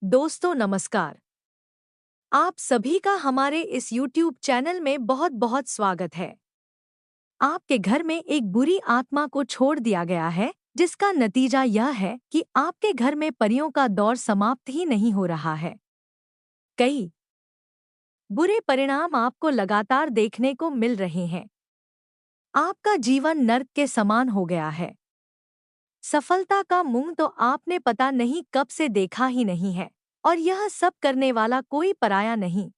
दोस्तों नमस्कार। आप सभी का हमारे इस YouTube चैनल में बहुत बहुत स्वागत है। आपके घर में एक बुरी आत्मा को छोड़ दिया गया है, जिसका नतीजा यह है कि आपके घर में परियों का दौर समाप्त ही नहीं हो रहा है। कई बुरे परिणाम आपको लगातार देखने को मिल रहे हैं। आपका जीवन नर्क के समान हो गया है। सफलता का मुंह तो आपने पता नहीं कब से देखा ही नहीं है, और यह सब करने वाला कोई पराया नहीं,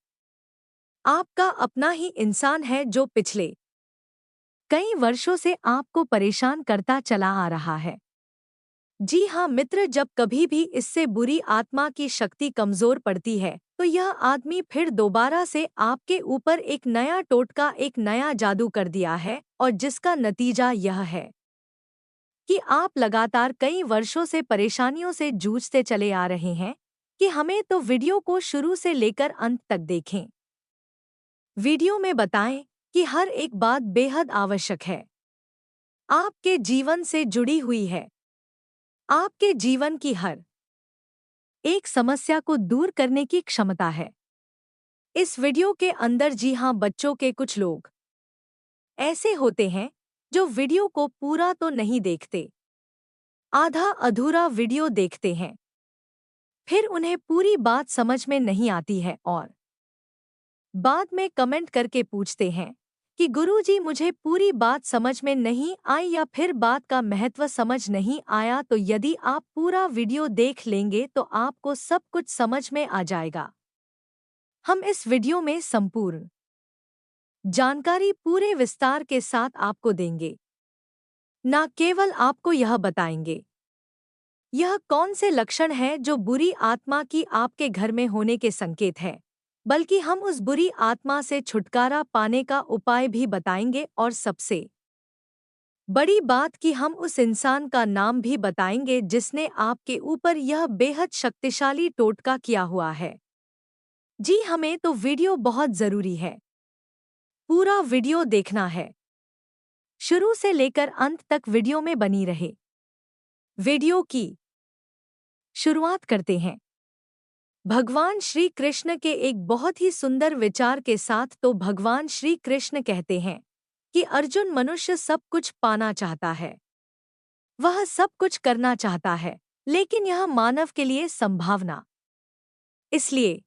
आपका अपना ही इंसान है जो पिछले कई वर्षों से आपको परेशान करता चला आ रहा है। जी हाँ मित्र, जब कभी भी इससे बुरी आत्मा की शक्ति कमजोर पड़ती है तो यह आदमी फिर दोबारा से आपके ऊपर एक नया टोटका, एक नया जादू कर दिया है, और जिसका नतीजा यह है कि आप लगातार कई वर्षों से परेशानियों से जूझते चले आ रहे हैं। कि हमें तो वीडियो को शुरू से लेकर अंत तक देखें। वीडियो में बताएं कि हर एक बात बेहद आवश्यक है, आपके जीवन से जुड़ी हुई है। आपके जीवन की हर एक समस्या को दूर करने की क्षमता है इस वीडियो के अंदर। जी हाँ, बच्चों के कुछ लोग ऐसे होते हैं जो वीडियो को पूरा तो नहीं देखते, आधा अधूरा वीडियो देखते हैं, फिर उन्हें पूरी बात समझ में नहीं आती है और बाद में कमेंट करके पूछते हैं कि गुरुजी मुझे पूरी बात समझ में नहीं आई, या फिर बात का महत्व समझ नहीं आया। तो यदि आप पूरा वीडियो देख लेंगे तो आपको सब कुछ समझ में आ जाएगा। हम इस वीडियो में संपूर्ण जानकारी पूरे विस्तार के साथ आपको देंगे। न केवल आपको यह बताएंगे यह कौन से लक्षण हैं जो बुरी आत्मा की आपके घर में होने के संकेत हैं, बल्कि हम उस बुरी आत्मा से छुटकारा पाने का उपाय भी बताएंगे, और सबसे बड़ी बात कि हम उस इंसान का नाम भी बताएंगे जिसने आपके ऊपर यह बेहद शक्तिशाली टोटका किया हुआ है। जी, हमें तो वीडियो बहुत जरूरी है, पूरा वीडियो देखना है, शुरू से लेकर अंत तक वीडियो में बनी रहे। वीडियो की शुरुआत करते हैं भगवान श्री कृष्ण के एक बहुत ही सुंदर विचार के साथ। तो भगवान श्री कृष्ण कहते हैं कि अर्जुन, मनुष्य सब कुछ पाना चाहता है, वह सब कुछ करना चाहता है, लेकिन यह मानव के लिए संभावना। इसलिए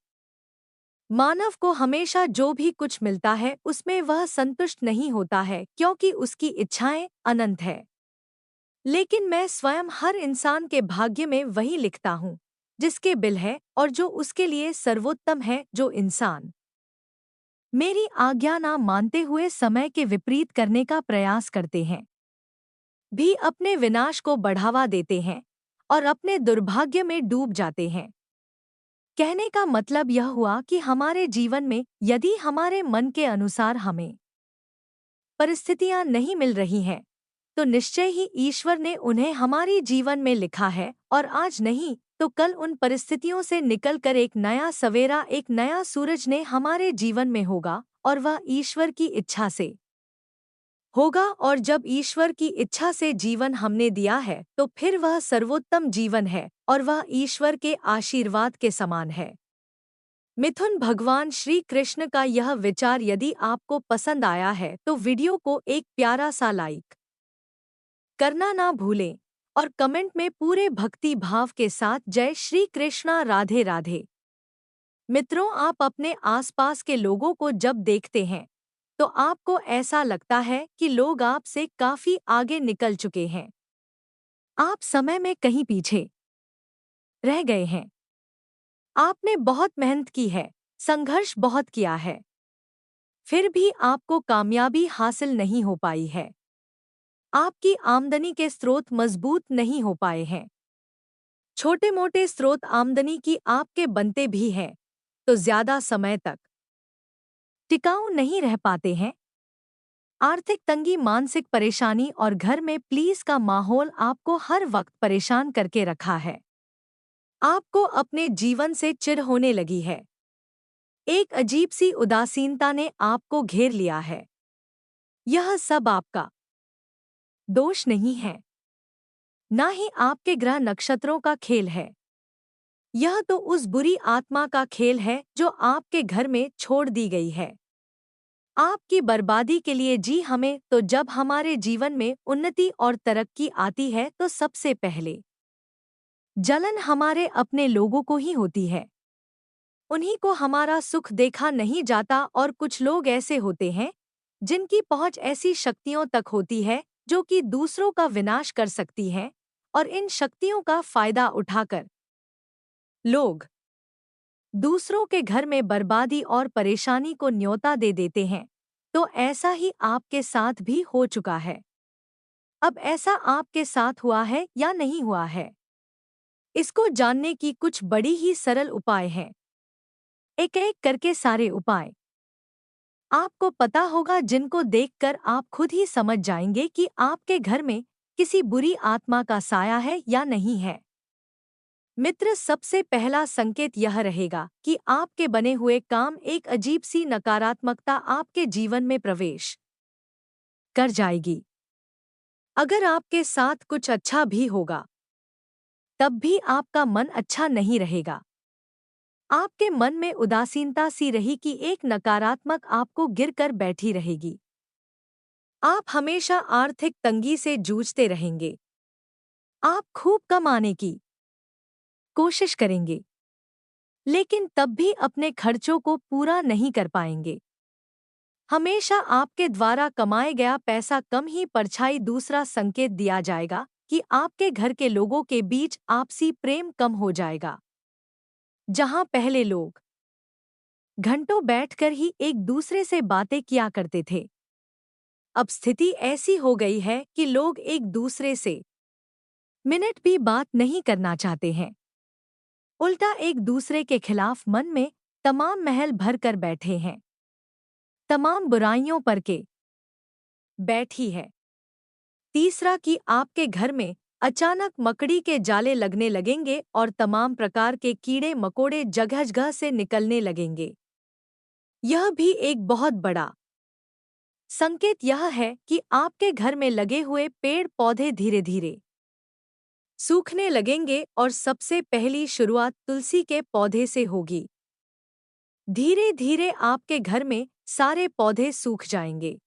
मानव को हमेशा जो भी कुछ मिलता है उसमें वह संतुष्ट नहीं होता है, क्योंकि उसकी इच्छाएं अनंत है। लेकिन मैं स्वयं हर इंसान के भाग्य में वही लिखता हूँ जिसके बिल है, और जो उसके लिए सर्वोत्तम है। जो इंसान मेरी आज्ञा ना मानते हुए समय के विपरीत करने का प्रयास करते हैं, भी अपने विनाश को बढ़ावा देते हैं और अपने दुर्भाग्य में डूब जाते हैं। कहने का मतलब यह हुआ कि हमारे जीवन में यदि हमारे मन के अनुसार हमें परिस्थितियां नहीं मिल रही हैं, तो निश्चय ही ईश्वर ने उन्हें हमारी जीवन में लिखा है, और आज नहीं तो कल उन परिस्थितियों से निकलकर एक नया सवेरा, एक नया सूरज ने हमारे जीवन में होगा, और वह ईश्वर की इच्छा से होगा। और जब ईश्वर की इच्छा से जीवन हमने दिया है तो फिर वह सर्वोत्तम जीवन है, और वह ईश्वर के आशीर्वाद के समान है। मिथुन, भगवान श्री कृष्ण का यह विचार यदि आपको पसंद आया है तो वीडियो को एक प्यारा सा लाइक करना ना भूलें, और कमेंट में पूरे भक्ति भाव के साथ जय श्री कृष्णा, राधे राधे। मित्रों, आप अपने आसपास के लोगों को जब देखते हैं तो आपको ऐसा लगता है कि लोग आपसे काफी आगे निकल चुके हैं, आप समय में कहीं पीछे रह गए हैं। आपने बहुत मेहनत की है, संघर्ष बहुत किया है, फिर भी आपको कामयाबी हासिल नहीं हो पाई है। आपकी आमदनी के स्रोत मजबूत नहीं हो पाए हैं। छोटे मोटे स्रोत आमदनी की आपके बनते भी हैं तो ज्यादा समय तक टिकाऊ नहीं रह पाते हैं। आर्थिक तंगी, मानसिक परेशानी और घर में प्लीज का माहौल आपको हर वक्त परेशान करके रखा है। आपको अपने जीवन से चिढ़ होने लगी है, एक अजीब सी उदासीनता ने आपको घेर लिया है। यह सब आपका दोष नहीं है, ना ही आपके ग्रह नक्षत्रों का खेल है। यह तो उस बुरी आत्मा का खेल है जो आपके घर में छोड़ दी गई है आपकी बर्बादी के लिए। जी हमें तो जब हमारे जीवन में उन्नति और तरक्की आती है तो सबसे पहले जलन हमारे अपने लोगों को ही होती है। उन्हीं को हमारा सुख देखा नहीं जाता और कुछ लोग ऐसे होते हैं जिनकी पहुंच ऐसी शक्तियों तक होती है जो कि दूसरों का विनाश कर सकती हैं और इन शक्तियों का फायदा उठाकर लोग दूसरों के घर में बर्बादी और परेशानी को न्योता दे देते हैं। तो ऐसा ही आपके साथ भी हो चुका है। अब ऐसा आपके साथ हुआ है या नहीं हुआ है, इसको जानने की कुछ बड़ी ही सरल उपाय हैं। एक एक करके सारे उपाय आपको पता होगा जिनको देखकर आप खुद ही समझ जाएंगे कि आपके घर में किसी बुरी आत्मा का साया है या नहीं है। मित्र, सबसे पहला संकेत यह रहेगा कि आपके बने हुए काम एक अजीब सी नकारात्मकता आपके जीवन में प्रवेश कर जाएगी। अगर आपके साथ कुछ अच्छा भी होगा तब भी आपका मन अच्छा नहीं रहेगा। आपके मन में उदासीनता सी रही कि एक नकारात्मक आपको गिरकर बैठी रहेगी। आप हमेशा आर्थिक तंगी से जूझते रहेंगे। आप खूब कमाने की कोशिश करेंगे लेकिन तब भी अपने खर्चों को पूरा नहीं कर पाएंगे। हमेशा आपके द्वारा कमाए गया पैसा कम ही परछाई। दूसरा संकेत दिया जाएगा कि आपके घर के लोगों के बीच आपसी प्रेम कम हो जाएगा। जहां पहले लोग घंटों बैठकर ही एक दूसरे से बातें किया करते थे, अब स्थिति ऐसी हो गई है कि लोग एक दूसरे से मिनट भी बात नहीं करना चाहते हैं। उल्टा एक दूसरे के खिलाफ मन में तमाम महल भर कर बैठे हैं, तमाम बुराइयों पर के बैठी है। तीसरा कि आपके घर में अचानक मकड़ी के जाले लगने लगेंगे और तमाम प्रकार के कीड़े मकोड़े जगह जगह से निकलने लगेंगे। यह भी एक बहुत बड़ा संकेत यह है कि आपके घर में लगे हुए पेड़ पौधे धीरे धीरे सूखने लगेंगे और सबसे पहली शुरुआत तुलसी के पौधे से होगी। धीरे धीरे आपके घर में सारे पौधे सूख जाएंगे।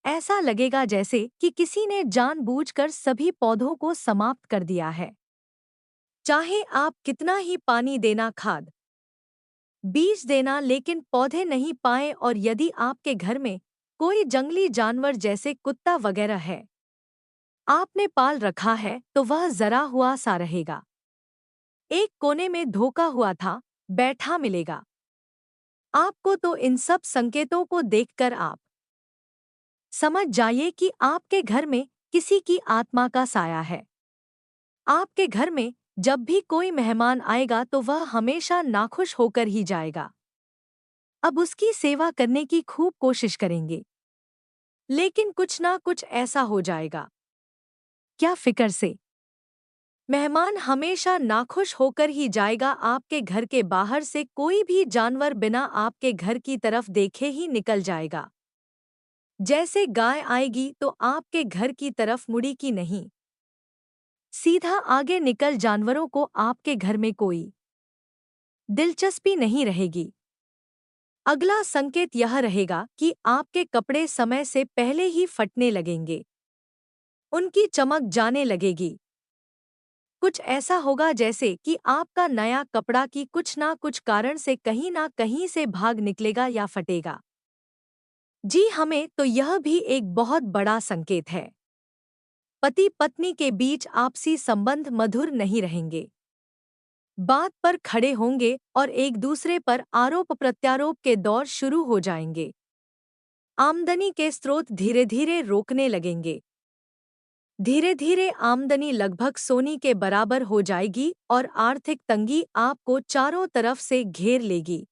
ऐसा लगेगा जैसे कि किसी ने जानबूझकर सभी पौधों को समाप्त कर दिया है। चाहे आप कितना ही पानी देना, खाद बीज देना, लेकिन पौधे नहीं पाए। और यदि आपके घर में कोई जंगली जानवर जैसे कुत्ता वगैरह है आपने पाल रखा है तो वह जरा हुआ सा रहेगा, एक कोने में धोखा हुआ था बैठा मिलेगा आपको। तो इन सब संकेतों को देखकर आप समझ जाइए कि आपके घर में किसी की आत्मा का साया है। आपके घर में जब भी कोई मेहमान आएगा तो वह हमेशा नाखुश होकर ही जाएगा। अब उसकी सेवा करने की खूब कोशिश करेंगे लेकिन कुछ ना कुछ ऐसा हो जाएगा, क्या फिक्र से मेहमान हमेशा नाखुश होकर ही जाएगा। आपके घर के बाहर से कोई भी जानवर बिना आपके घर की तरफ देखे ही निकल जाएगा। जैसे गाय आएगी तो आपके घर की तरफ मुड़ी की नहीं, सीधा आगे निकल। जानवरों को आपके घर में कोई दिलचस्पी नहीं रहेगी। अगला संकेत यह रहेगा कि आपके कपड़े समय से पहले ही फटने लगेंगे, उनकी चमक जाने लगेगी। कुछ ऐसा होगा जैसे कि आपका नया कपड़ा की कुछ ना कुछ कारण से कहीं ना कहीं से भाग निकलेगा या फटेगा। जी हमें तो यह भी एक बहुत बड़ा संकेत है। पति पत्नी के बीच आपसी संबंध मधुर नहीं रहेंगे, बात पर खड़े होंगे और एक दूसरे पर आरोप प्रत्यारोप के दौर शुरू हो जाएंगे। आमदनी के स्रोत धीरे धीरे रोकने लगेंगे। धीरे धीरे आमदनी लगभग सोने के बराबर हो जाएगी और आर्थिक तंगी आपको चारों तरफ से घेर लेगी।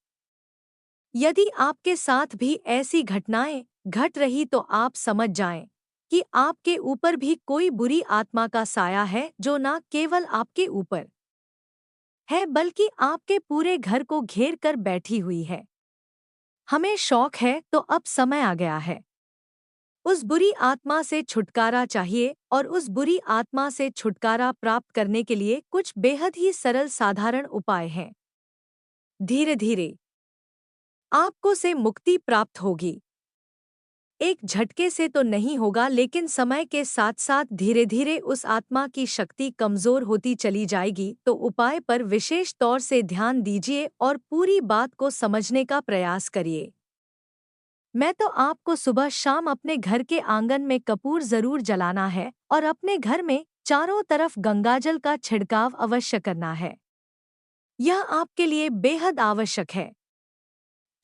यदि आपके साथ भी ऐसी घटनाएं घट रही तो आप समझ जाएं कि आपके ऊपर भी कोई बुरी आत्मा का साया है जो न केवल आपके ऊपर है बल्कि आपके पूरे घर को घेर कर बैठी हुई है। हमें शौक है तो अब समय आ गया है उस बुरी आत्मा से छुटकारा चाहिए और उस बुरी आत्मा से छुटकारा प्राप्त करने के लिए कुछ बेहद ही सरल साधारण उपाय हैं। धीरे धीरे आपको से मुक्ति प्राप्त होगी। एक झटके से तो नहीं होगा, लेकिन समय के साथ साथ धीरे धीरे उस आत्मा की शक्ति कमजोर होती चली जाएगी। तो उपाय पर विशेष तौर से ध्यान दीजिए और पूरी बात को समझने का प्रयास करिए। मैं तो आपको सुबह शाम अपने घर के आंगन में कपूर जरूर जलाना है और अपने घर में चारों तरफ गंगाजल का छिड़काव अवश्य करना है। यह आपके लिए बेहद आवश्यक है।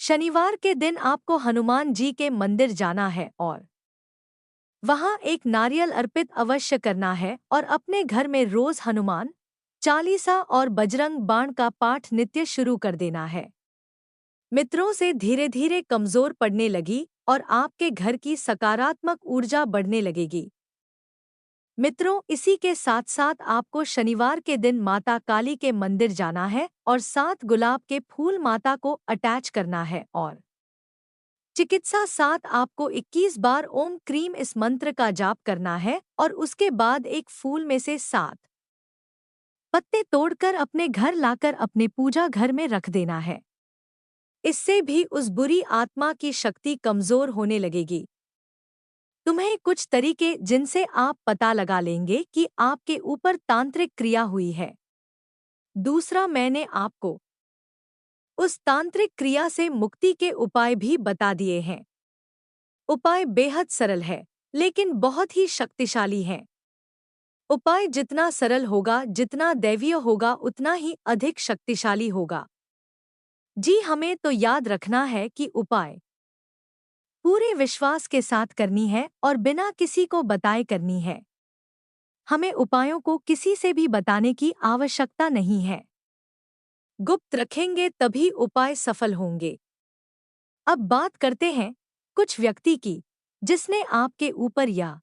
शनिवार के दिन आपको हनुमान जी के मंदिर जाना है और वहां एक नारियल अर्पित अवश्य करना है और अपने घर में रोज हनुमान चालीसा और बजरंग बाण का पाठ नित्य शुरू कर देना है। मित्रों से धीरे धीरे कमजोर पड़ने लगी और आपके घर की सकारात्मक ऊर्जा बढ़ने लगेगी। मित्रों, इसी के साथ साथ आपको शनिवार के दिन माता काली के मंदिर जाना है और 7 गुलाब के फूल माता को अटैच करना है और चिकित्सा साथ आपको 21 बार ओम क्रीम इस मंत्र का जाप करना है और उसके बाद एक फूल में से 7 पत्ते तोड़कर अपने घर लाकर अपने पूजा घर में रख देना है। इससे भी उस बुरी आत्मा की शक्ति कमजोर होने लगेगी। तुम्हें कुछ तरीके जिनसे आप पता लगा लेंगे कि आपके ऊपर तांत्रिक क्रिया हुई है। दूसरा, मैंने आपको उस तांत्रिक क्रिया से मुक्ति के उपाय भी बता दिए हैं। उपाय बेहद सरल है लेकिन बहुत ही शक्तिशाली है। उपाय जितना सरल होगा, जितना दैवीय होगा, उतना ही अधिक शक्तिशाली होगा। जी, हमें तो याद रखना है कि उपाय पूरे विश्वास के साथ करनी है और बिना किसी को बताए करनी है। हमें उपायों को किसी से भी बताने की आवश्यकता नहीं है। गुप्त रखेंगे तभी उपाय सफल होंगे। अब बात करते हैं कुछ व्यक्ति की जिसने आपके ऊपर या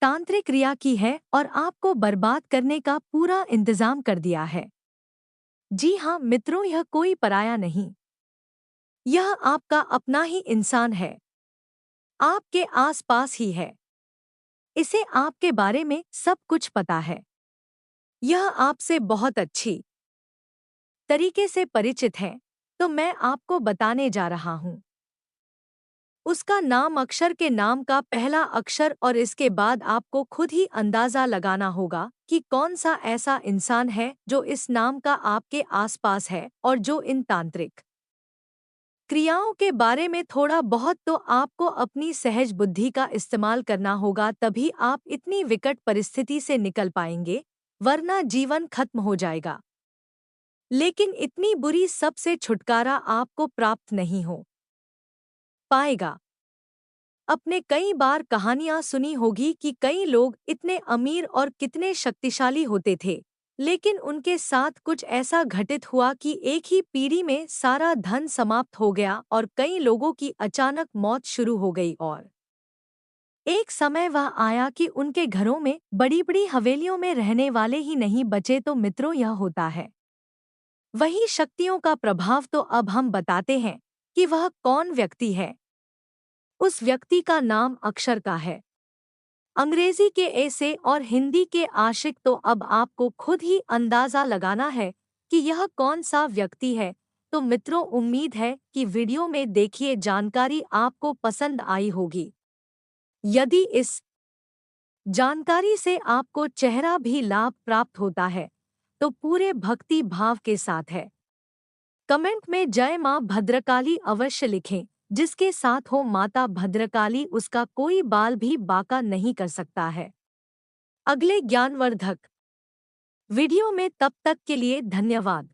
तांत्रिक क्रिया की है और आपको बर्बाद करने का पूरा इंतजाम कर दिया है। जी हाँ मित्रों, यह कोई पराया नहीं, यह आपका अपना ही इंसान है, आपके आसपास ही है। इसे आपके बारे में सब कुछ पता है। यह आपसे बहुत अच्छी तरीके से परिचित है, तो मैं आपको बताने जा रहा हूँ। उसका नाम अक्षर के नाम का पहला अक्षर और इसके बाद आपको खुद ही अंदाजा लगाना होगा कि कौन सा ऐसा इंसान है जो इस नाम का आपके आसपास है और जो इन तांत्रिक क्रियाओं के बारे में थोड़ा बहुत तो आपको अपनी सहज बुद्धि का इस्तेमाल करना होगा, तभी आप इतनी विकट परिस्थिति से निकल पाएंगे, वरना जीवन खत्म हो जाएगा। लेकिन इतनी बुरी सबसे छुटकारा आपको प्राप्त नहीं हो पाएगा। अपने कई बार कहानियां सुनी होगी कि कई लोग इतने अमीर और कितने शक्तिशाली होते थे, लेकिन उनके साथ कुछ ऐसा घटित हुआ कि एक ही पीढ़ी में सारा धन समाप्त हो गया और कई लोगों की अचानक मौत शुरू हो गई। और एक समय वह आया कि उनके घरों में बड़ी बड़ी हवेलियों में रहने वाले ही नहीं बचे। तो मित्रों, यह होता है वही शक्तियों का प्रभाव। तो अब हम बताते हैं कि वह कौन व्यक्ति है। उस व्यक्ति का नाम अक्षर का है। अंग्रेजी के ए से और हिंदी के आशिक। तो अब आपको खुद ही अंदाजा लगाना है कि यह कौन सा व्यक्ति है। तो मित्रों, उम्मीद है कि वीडियो में देखिए जानकारी आपको पसंद आई होगी। यदि इस जानकारी से आपको चेहरा भी लाभ प्राप्त होता है तो पूरे भक्ति भाव के साथ है। कमेंट में जय मां भद्रकाली अवश्य लिखें। जिसके साथ हो माता भद्रकाली, उसका कोई बाल भी बांका नहीं कर सकता है। अगले ज्ञानवर्धक वीडियो में तब तक के लिए धन्यवाद।